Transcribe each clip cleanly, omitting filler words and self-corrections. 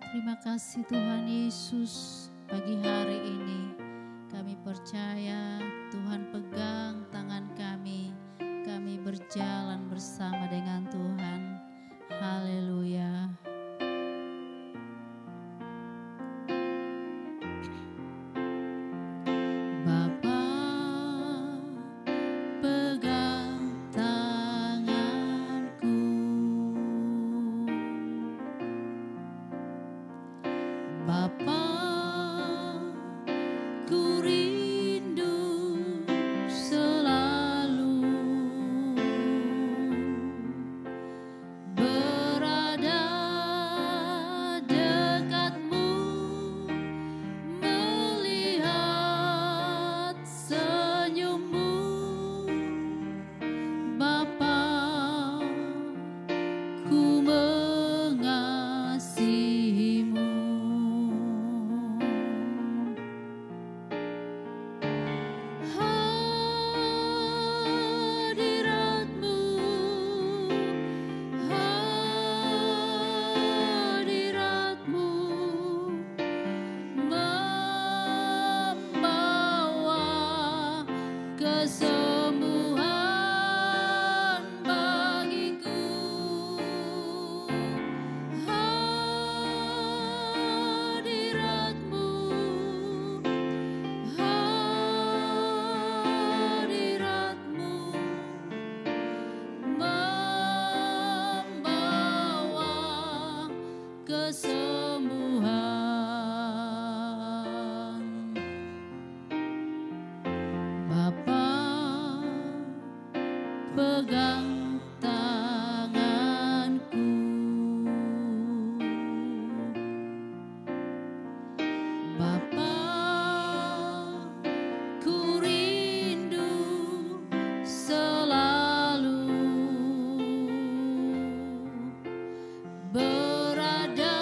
Terima kasih Tuhan Yesus, pagi hari ini kami percaya Tuhan pegang tangan kami berjalan bersama dengan Tuhan. Haleluya. Bapa pegang tanganku, Bapa ku rindu selalu berada dekatmu, melihat senyummu, Bapa ku mengasihimu. Hadiratmu membawa kesembuhan bagiku. Hadiratmu membawa kesembuhan. Bapa pegang tanganku, Bapa ku rindu selalu berada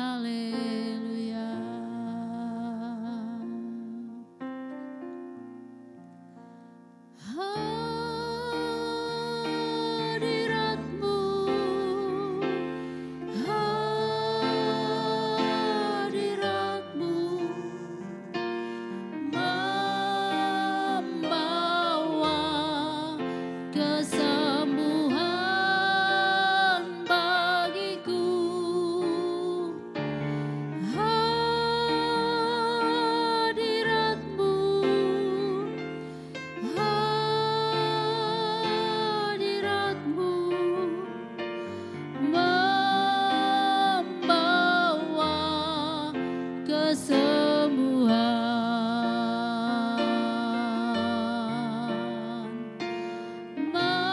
haleluya. Hadiratmu, hadiratmu membawa kesembuhan bagiku. Hadiratmu, hadiratmu membawa kesembuhan, membawa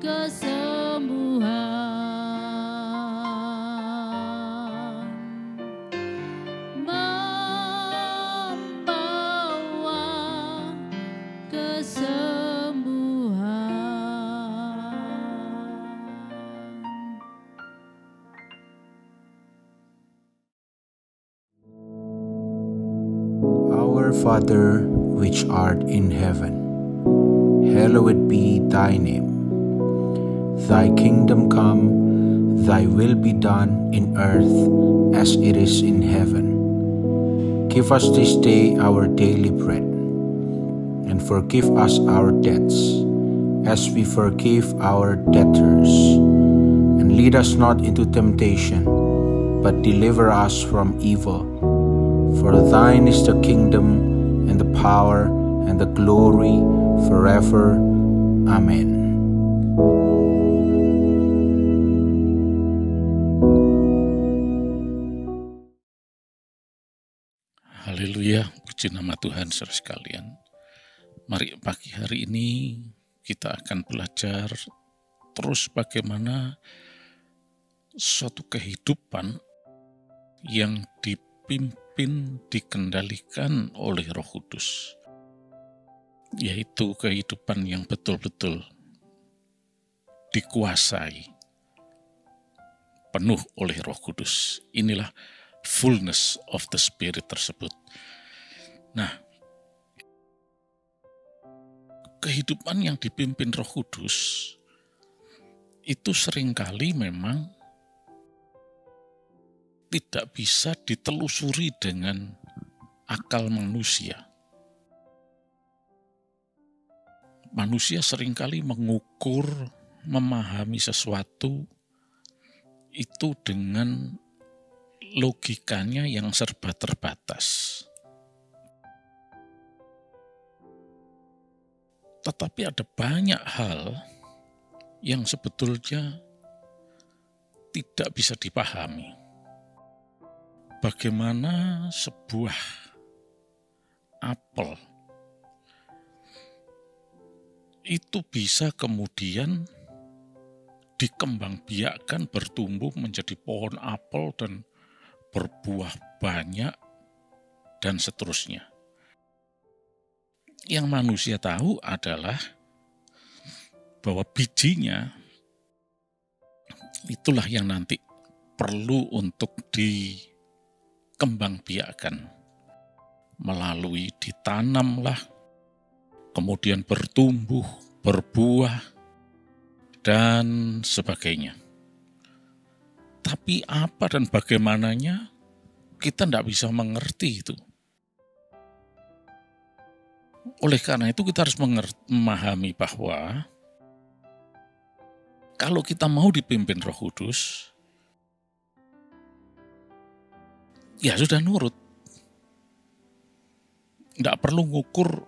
kesembuhan, membawa kesembuhan. Our Father, which art in heaven, hallowed be thy name. Thy kingdom come, thy will be done in earth as it is in heaven. Give us this day our daily bread, and forgive us our debts, as we forgive our debtors. And lead us not into temptation, but deliver us from evil. For thine is the kingdom, and the power, and the glory, forever. Amen. Haleluya, puji nama Tuhan saudara sekalian. Mari pagi hari ini kita akan belajar terus bagaimana suatu kehidupan yang dipimpin, dikendalikan oleh Roh Kudus, yaitu kehidupan yang betul-betul dikuasai penuh oleh Roh Kudus. Inilah fullness of the Spirit tersebut. Nah, kehidupan yang dipimpin Roh Kudus itu seringkali memang tidak bisa ditelusuri dengan akal manusia. Manusia seringkali mengukur, memahami sesuatu itu dengan logikanya yang serba terbatas. Tetapi ada banyak hal yang sebetulnya tidak bisa dipahami. Bagaimana sebuah apel itu bisa kemudian dikembangbiakkan, bertumbuh menjadi pohon apel dan berbuah banyak dan seterusnya. Yang manusia tahu adalah bahwa bijinya itulah yang nanti perlu untuk dikembangbiakkan melalui ditanamlah, kemudian bertumbuh, berbuah, dan sebagainya. Tapi apa dan bagaimananya kita tidak bisa mengerti itu. Oleh karena itu kita harus memahami bahwa kalau kita mau dipimpin Roh Kudus, ya sudah nurut. Tidak perlu ngukur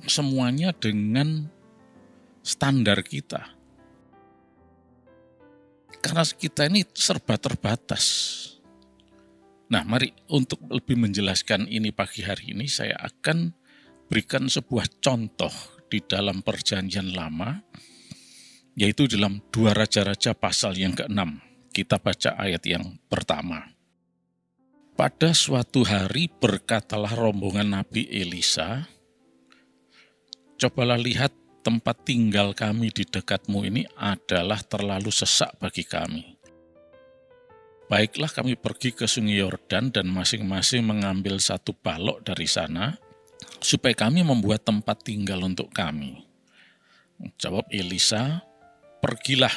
semuanya dengan standar kita. Karena kita ini serba terbatas. Nah, mari untuk lebih menjelaskan ini pagi hari ini, saya akan berikan sebuah contoh di dalam Perjanjian Lama, yaitu dalam 2 Raja-Raja pasal yang ke-6. Kita baca ayat yang pertama. Pada suatu hari berkatalah rombongan Nabi Elisa, cobalah lihat tempat tinggal kami di dekatmu ini adalah terlalu sesak bagi kami. Baiklah kami pergi ke sungai Yordan dan masing-masing mengambil satu balok dari sana, supaya kami membuat tempat tinggal untuk kami. Jawab Elisa, pergilah.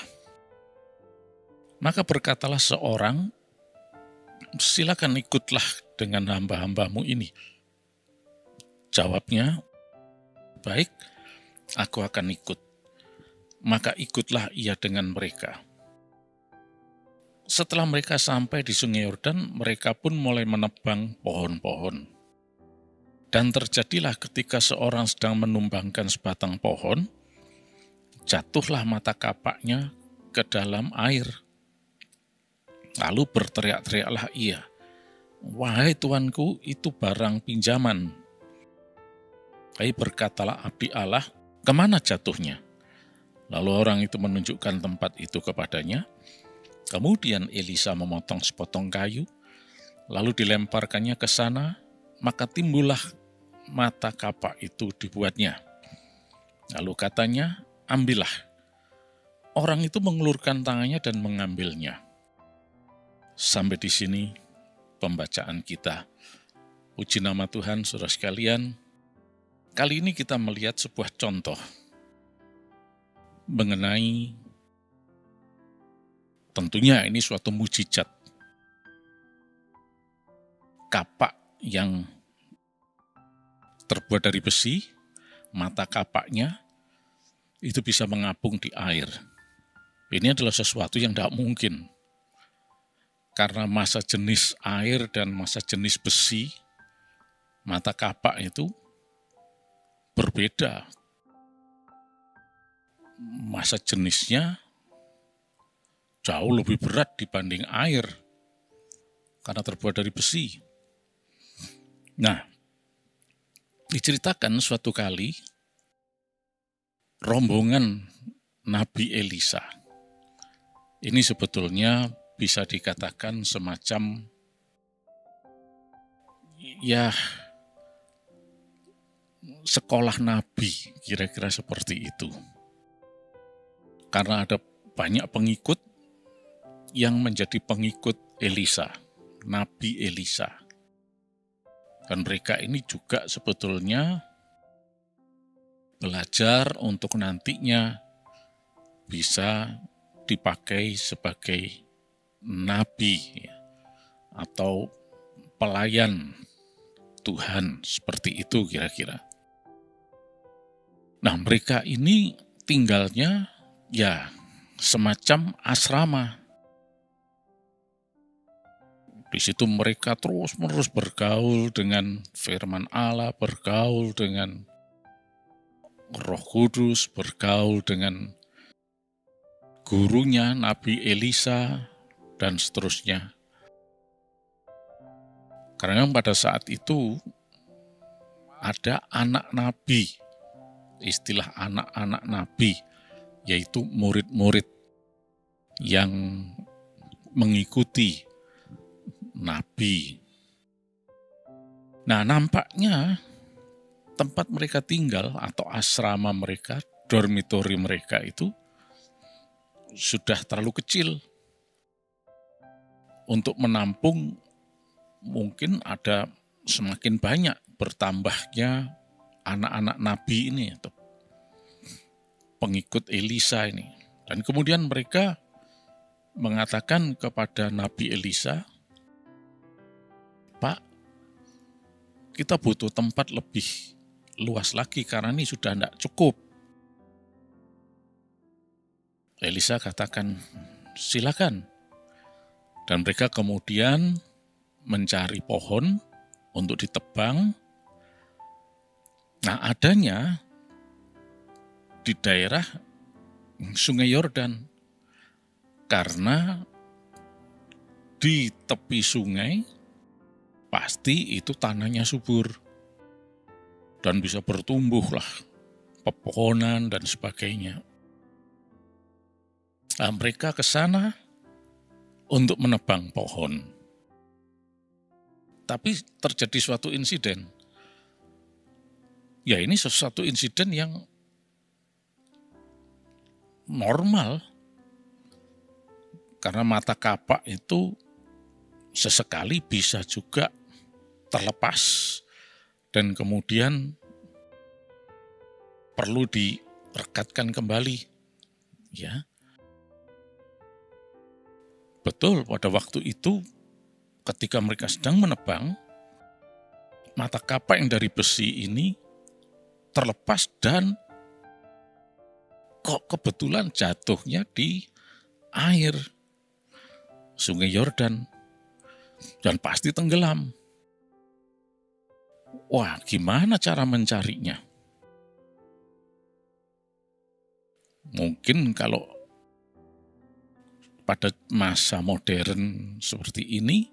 Maka berkatalah seorang, silakan ikutlah dengan hamba-hambamu ini. Jawabnya, baik, aku akan ikut. Maka ikutlah ia dengan mereka. Setelah mereka sampai di sungai Yordan, mereka pun mulai menebang pohon-pohon. Dan terjadilah ketika seorang sedang menumbangkan sebatang pohon, jatuhlah mata kapaknya ke dalam air. Lalu berteriak-teriaklah ia, wahai tuanku, itu barang pinjaman. Hai berkatalah abdi Allah, kemana jatuhnya? Lalu orang itu menunjukkan tempat itu kepadanya. Kemudian Elisa memotong sepotong kayu, lalu dilemparkannya ke sana, maka timbullah mata kapak itu dibuatnya. Lalu katanya, ambillah. Orang itu mengulurkan tangannya dan mengambilnya. Sampai di sini pembacaan kita. Puji nama Tuhan, saudara sekalian. Kali ini kita melihat sebuah contoh mengenai, tentunya ini suatu mujizat. Kapak yang terbuat dari besi, mata kapaknya itu bisa mengapung di air. Ini adalah sesuatu yang tidak mungkin. Karena masa jenis air dan masa jenis besi, mata kapak itu berbeda. Masa jenisnya jauh lebih berat dibanding air, karena terbuat dari besi. Nah, diceritakan suatu kali, rombongan Nabi Elisa. Ini sebetulnya bisa dikatakan semacam, ya, sekolah Nabi, kira-kira seperti itu. Karena ada banyak pengikut yang menjadi pengikut Elisa, Nabi Elisa. Dan mereka ini juga sebetulnya belajar untuk nantinya bisa dipakai sebagai nabi atau pelayan Tuhan, seperti itu kira-kira. Nah, mereka ini tinggalnya ya semacam asrama. Di situ mereka terus-menerus bergaul dengan firman Allah, bergaul dengan Roh Kudus, bergaul dengan gurunya Nabi Elisa, dan seterusnya. Karena pada saat itu ada anak nabi, istilah anak-anak nabi, yaitu murid-murid yang mengikuti nabi. Nah, nampaknya tempat mereka tinggal atau asrama mereka, dormitori mereka itu sudah terlalu kecil untuk menampung mungkin ada semakin banyak bertambahnya anak-anak nabi ini atau pengikut Elisa ini. Dan kemudian mereka mengatakan kepada Nabi Elisa, Pak, kita butuh tempat lebih luas lagi karena ini sudah tidak cukup. Elisa katakan, silakan. Dan mereka kemudian mencari pohon untuk ditebang. Nah, adanya di daerah Sungai Yordan. Karena di tepi sungai pasti itu tanahnya subur. Dan bisa bertumbuhlah pepohonan dan sebagainya. Nah, mereka ke sana untuk menebang pohon. Tapi terjadi suatu insiden. Ya, ini sesuatu insiden yang normal. Karena mata kapak itu sesekali bisa juga terlepas dan kemudian perlu direkatkan kembali. Ya. Betul, pada waktu itu ketika mereka sedang menebang, mata kapak yang dari besi ini terlepas dan kok kebetulan jatuhnya di air Sungai Yordan dan pasti tenggelam. Wah, gimana cara mencarinya? Mungkin kalau pada masa modern seperti ini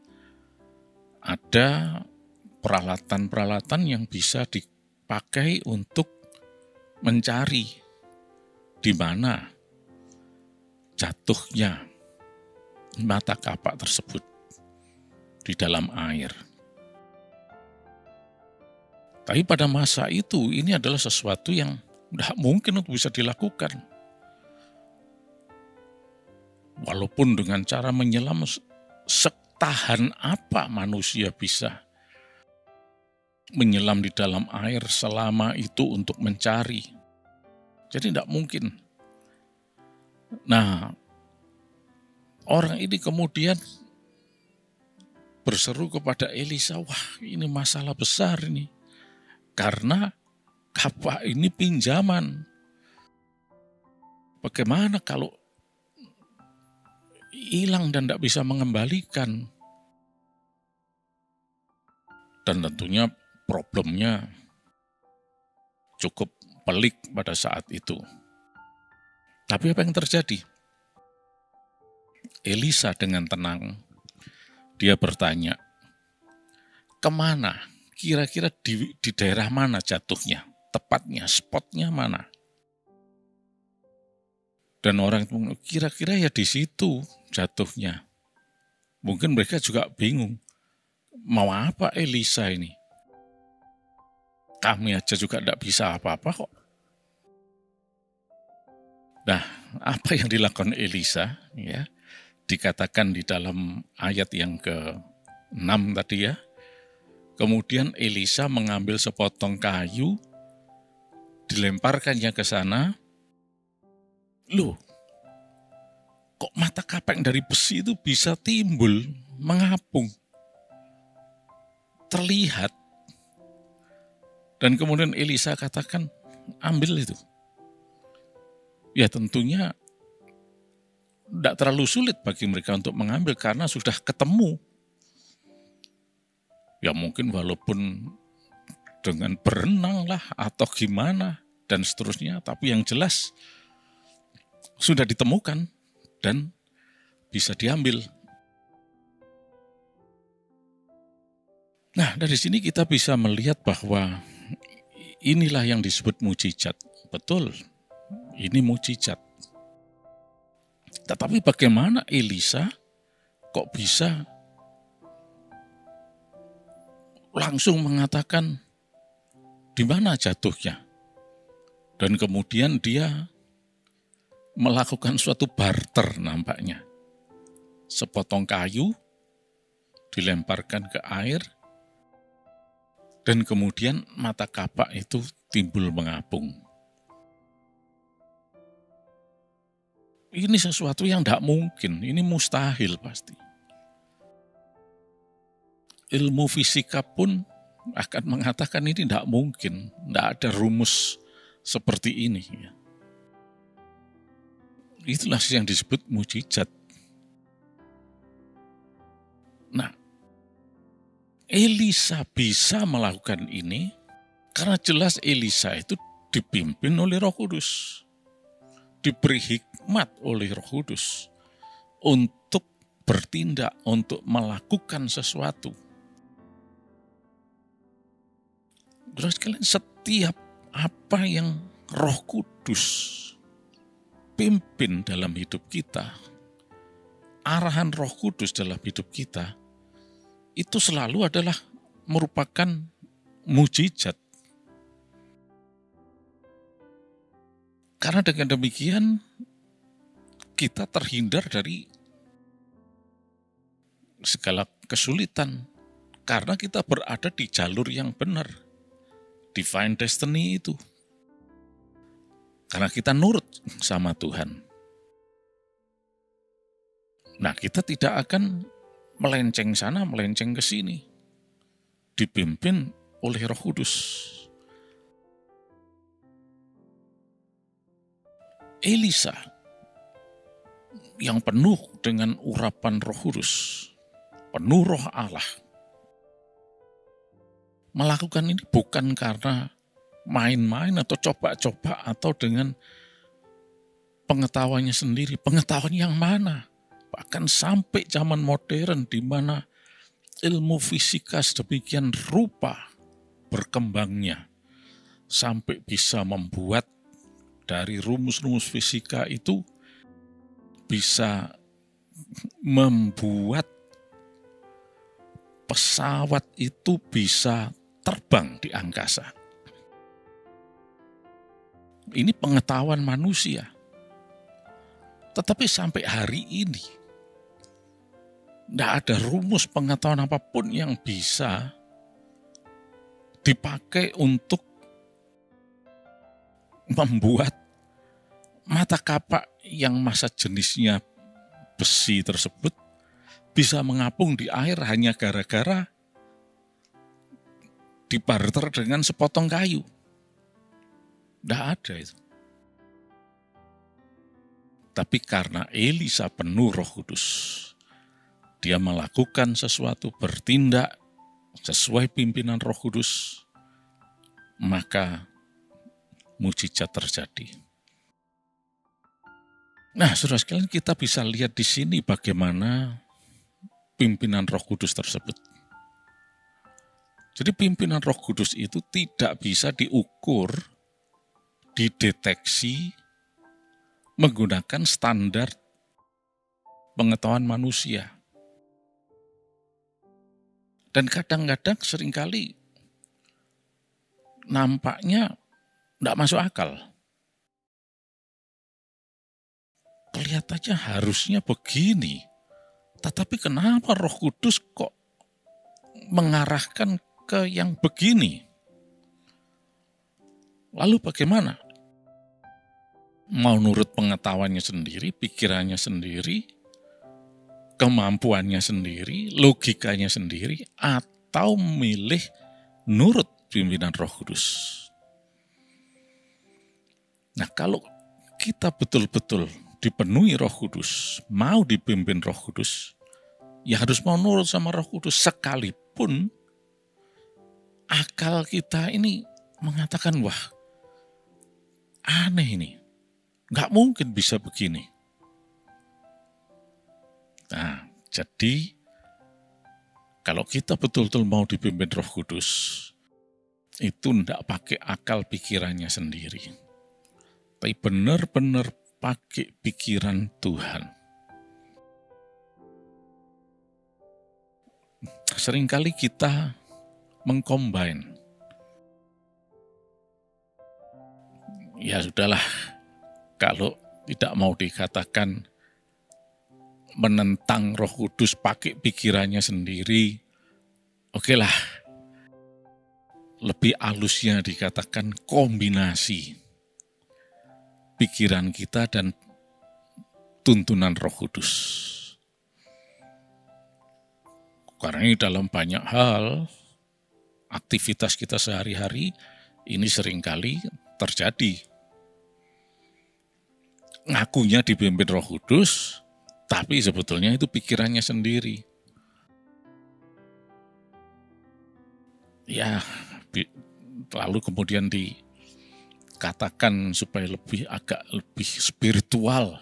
ada peralatan-peralatan yang bisa dipakai untuk mencari di mana jatuhnya mata kapak tersebut di dalam air. Tapi pada masa itu ini adalah sesuatu yang tidak mungkin untuk bisa dilakukan. Walaupun dengan cara menyelam setahan apa manusia bisa menyelam di dalam air selama itu untuk mencari. Jadi tidak mungkin. Nah, orang ini kemudian berseru kepada Elisa, wah ini masalah besar ini. Karena kapak ini pinjaman. Bagaimana kalau hilang dan tidak bisa mengembalikan? Dan tentunya problemnya cukup pelik pada saat itu. Tapi apa yang terjadi? Elisa dengan tenang, dia bertanya, kemana? Kira-kira di daerah mana jatuhnya? Tepatnya, spotnya mana? Dan orang itu kira-kira ya di situ jatuhnya. Mungkin mereka juga bingung. Mau apa Elisa ini? Kami aja juga tidak bisa apa-apa kok. Nah, apa yang dilakukan Elisa? Ya, dikatakan di dalam ayat yang ke-6 tadi ya. Kemudian Elisa mengambil sepotong kayu, dilemparkannya ke sana. Loh, kok mata kapak dari besi itu bisa timbul, mengapung, terlihat. Dan kemudian Elisa katakan, ambil itu. Ya tentunya tidak terlalu sulit bagi mereka untuk mengambil karena sudah ketemu. Ya mungkin walaupun dengan berenang lah atau gimana dan seterusnya. Tapi yang jelas sudah ditemukan dan bisa diambil. Nah dari sini kita bisa melihat bahwa inilah yang disebut mukjizat. Betul, ini mukjizat. Tetapi bagaimana Elisa kok bisa langsung mengatakan di mana jatuhnya. Dan kemudian dia melakukan suatu barter nampaknya. Sepotong kayu dilemparkan ke air dan kemudian mata kapak itu timbul mengapung. Ini sesuatu yang tidak mungkin, ini mustahil pasti. Ilmu fisika pun akan mengatakan ini tidak mungkin, tidak ada rumus seperti ini. Itulah yang disebut mukjizat. Nah, Elisa bisa melakukan ini karena jelas Elisa itu dipimpin oleh Roh Kudus, diberi hikmat oleh Roh Kudus untuk bertindak, untuk melakukan sesuatu. Terus kalian setiap apa yang Roh Kudus pimpin dalam hidup kita, arahan Roh Kudus dalam hidup kita, itu selalu adalah merupakan mukjizat. Karena dengan demikian kita terhindar dari segala kesulitan karena kita berada di jalur yang benar, divine destiny itu. Karena kita nurut sama Tuhan. Nah, kita tidak akan melenceng sana, melenceng ke sini. Dipimpin oleh Roh Kudus. Elisa yang penuh dengan urapan Roh Kudus, penuh Roh Allah, melakukan ini bukan karena main-main atau coba-coba atau dengan pengetahuannya sendiri. Pengetahuan yang mana? Bahkan sampai zaman modern di mana ilmu fisika sedemikian rupa berkembangnya sampai bisa membuat dari rumus-rumus fisika itu bisa membuat pesawat itu bisa terbang di angkasa. Ini pengetahuan manusia. Tetapi sampai hari ini, tidak ada rumus pengetahuan apapun yang bisa dipakai untuk membuat mata kapak yang massa jenisnya besi tersebut bisa mengapung di air hanya gara-gara dibarter dengan sepotong kayu. Tidak ada itu. Tapi karena Elisa penuh Roh Kudus, dia melakukan sesuatu, bertindak sesuai pimpinan Roh Kudus, maka mujizat terjadi. Nah, saudara sekalian, kita bisa lihat di sini bagaimana pimpinan Roh Kudus tersebut. Jadi pimpinan Roh Kudus itu tidak bisa diukur, dideteksi menggunakan standar pengetahuan manusia. Dan kadang-kadang seringkali nampaknya tidak masuk akal. Kelihatannya harusnya begini, tetapi kenapa Roh Kudus kok mengarahkan ke yang begini? Lalu bagaimana? Mau nurut pengetahuannya sendiri, pikirannya sendiri, kemampuannya sendiri, logikanya sendiri, atau milih nurut pimpinan Roh Kudus? Nah, kalau kita betul-betul dipenuhi Roh Kudus, mau dipimpin Roh Kudus, ya harus mau nurut sama Roh Kudus, sekalipun akal kita ini mengatakan, wah, aneh ini. Nggak mungkin bisa begini. Nah, jadi kalau kita betul-betul mau dipimpin Roh Kudus, itu nggak pakai akal pikirannya sendiri. Tapi benar-benar pakai pikiran Tuhan. Seringkali kita mengcombine. Ya sudahlah, kalau tidak mau dikatakan menentang Roh Kudus pakai pikirannya sendiri, okelah. Lebih halusnya dikatakan kombinasi pikiran kita dan tuntunan Roh Kudus. Karena ini dalam banyak hal, aktivitas kita sehari-hari ini seringkali terjadi. Ngakunya dipimpin Roh Kudus, tapi sebetulnya itu pikirannya sendiri. Ya, lalu kemudian dikatakan supaya agak lebih spiritual,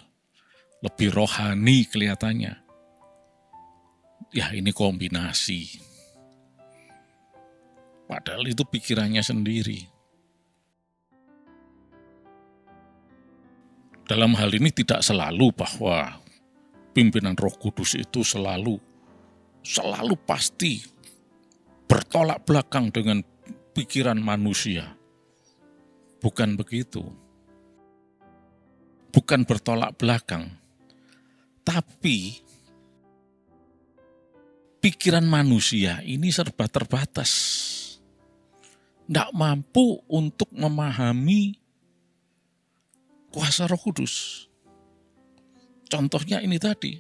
lebih rohani kelihatannya. Ya, ini kombinasi. Padahal itu pikirannya sendiri. Dalam hal ini tidak selalu bahwa pimpinan Roh Kudus itu selalu pasti bertolak belakang dengan pikiran manusia. Bukan begitu. Bukan bertolak belakang, Tapi pikiran manusia ini serba terbatas. Tidak mampu untuk memahami kuasa Roh Kudus. Contohnya ini tadi.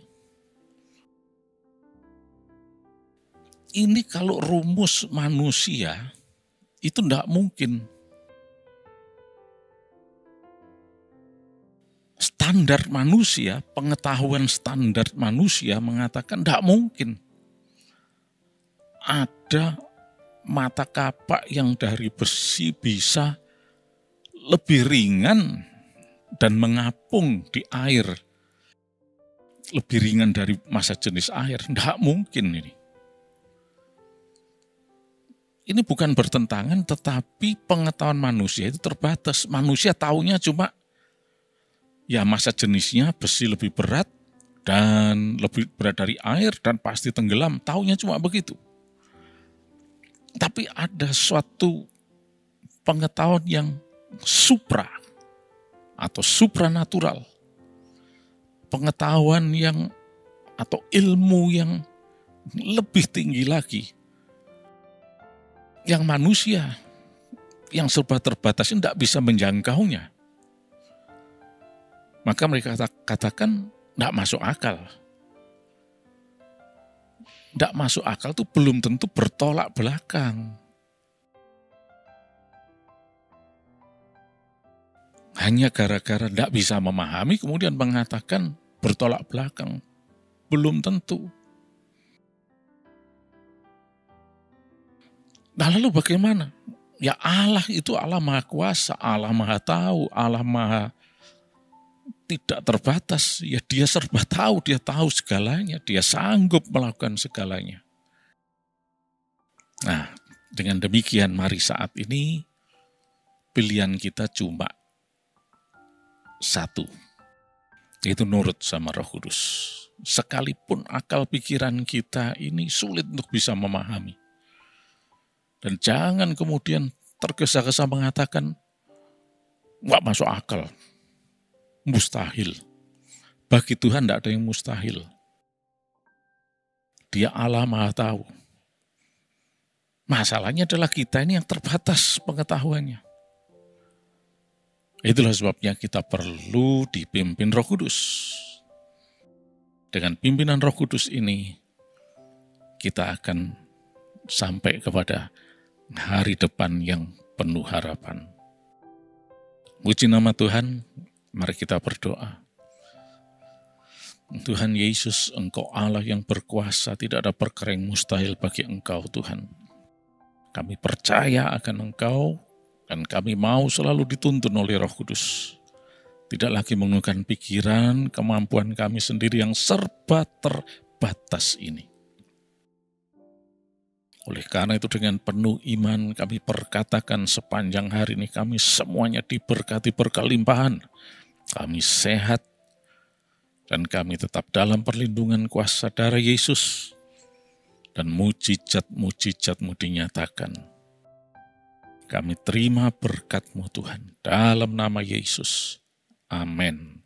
Ini kalau rumus manusia itu tidak mungkin. Standar manusia, pengetahuan standar manusia mengatakan tidak mungkin ada mata kapak yang dari besi bisa lebih ringan dan mengapung di air. Lebih ringan dari massa jenis air. Tidak mungkin ini. Ini bukan bertentangan, tetapi pengetahuan manusia itu terbatas. Manusia taunya cuma ya massa jenisnya besi lebih berat dan lebih berat dari air dan pasti tenggelam. Taunya cuma begitu. Tapi ada suatu pengetahuan yang supra atau supranatural. Pengetahuan yang atau ilmu yang lebih tinggi lagi. Yang manusia yang serba terbatas ini tidak bisa menjangkaunya. Maka mereka katakan tidak masuk akal. Tidak masuk akal itu belum tentu bertolak belakang. Hanya gara-gara tidak bisa memahami kemudian mengatakan bertolak belakang. Belum tentu. Nah lalu bagaimana? Ya Allah itu Allah Maha Kuasa, Allah Maha Tahu, Allah Maha tidak terbatas. Ya dia serba tahu, dia tahu segalanya, dia sanggup melakukan segalanya. Nah dengan demikian mari saat ini pilihan kita cuma satu, yaitu nurut sama Roh Kudus. Sekalipun akal pikiran kita ini sulit untuk bisa memahami. Dan jangan kemudian tergesa-gesa mengatakan, nggak masuk akal, mustahil. Bagi Tuhan tidak ada yang mustahil. Dia Allah Maha Tahu. Masalahnya adalah kita ini yang terbatas pengetahuannya. Itulah sebabnya kita perlu dipimpin Roh Kudus. Dengan pimpinan Roh Kudus ini, kita akan sampai kepada hari depan yang penuh harapan. Puji nama Tuhan, mari kita berdoa. Tuhan Yesus, Engkau Allah yang berkuasa, tidak ada perkara yang mustahil bagi Engkau Tuhan. Kami percaya akan Engkau, dan kami mau selalu dituntun oleh Roh Kudus. Tidak lagi menggunakan pikiran, kemampuan kami sendiri yang serba terbatas ini. Oleh karena itu dengan penuh iman kami perkatakan sepanjang hari ini kami semuanya diberkati berkelimpahan. Kami sehat dan kami tetap dalam perlindungan kuasa darah Yesus. Dan mujizat-mujizat-Mu dinyatakan. Kami terima berkat-Mu Tuhan dalam nama Yesus. Amin.